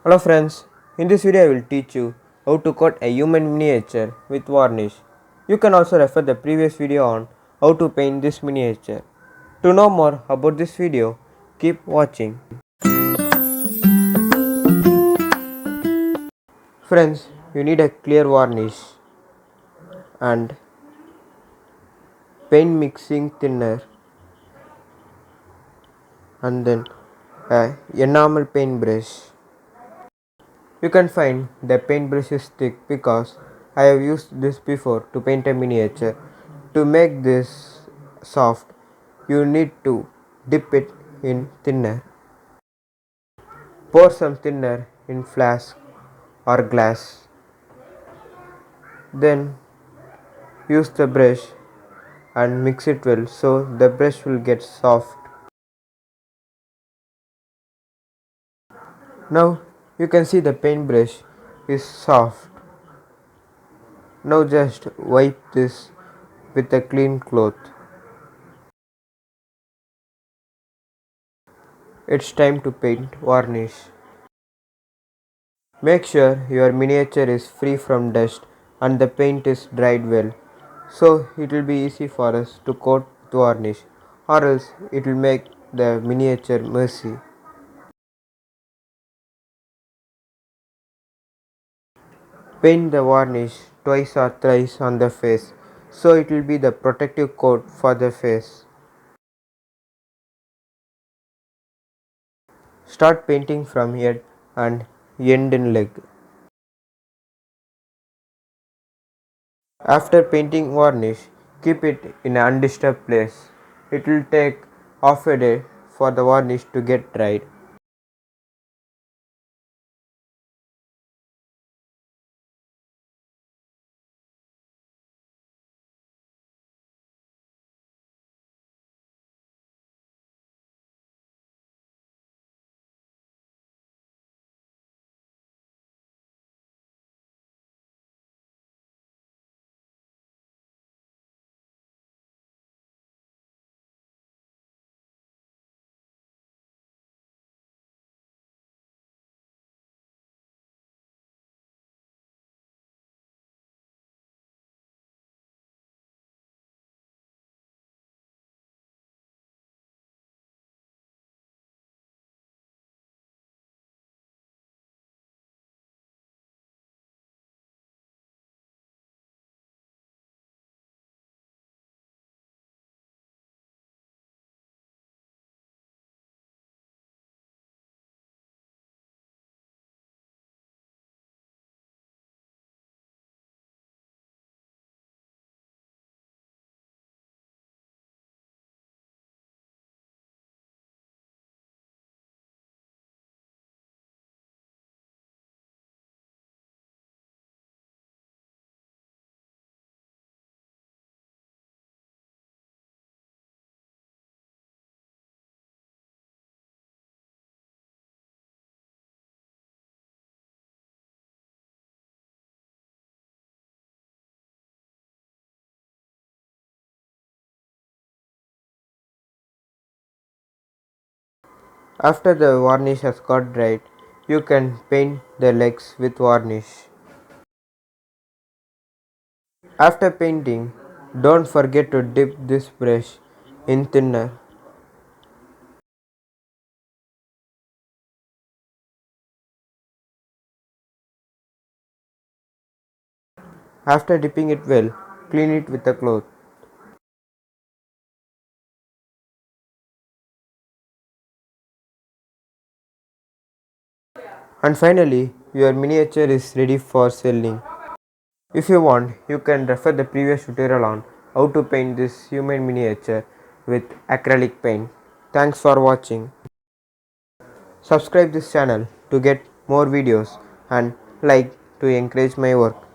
Hello friends, in this video I will teach you how to coat a human miniature with varnish. You can also refer the previous video on how to paint this miniature. To know more about this video, keep watching. Friends, you need a clear varnish and paint mixing thinner and then a enamel paintbrush. You can find the paintbrush is thick because I have used this before to paint a miniature. To make this soft, you need to dip it in thinner. Pour some thinner in flask or glass. Then use the brush and mix it well so the brush will get soft. Now you can see the paintbrush is soft. Now just wipe this with a clean cloth. It's time to paint varnish. Make sure your miniature is free from dust and the paint is dried well, so it will be easy for us to coat with varnish, or else it will make the miniature messy. Paint the varnish twice or thrice on the face, so it will be the protective coat for the face. Start painting from head and end in leg. After painting varnish, keep it in an undisturbed place. It will take half a day for the varnish to get dried. After the varnish has got dried, you can paint the legs with varnish. After painting, don't forget to dip this brush in thinner. After dipping it well, clean it with a cloth. And finally, your miniature is ready for selling. If you want, you can refer the previous tutorial on how to paint this human miniature with acrylic paint. Thanks for watching. Subscribe this channel to get more videos and like to encourage my work.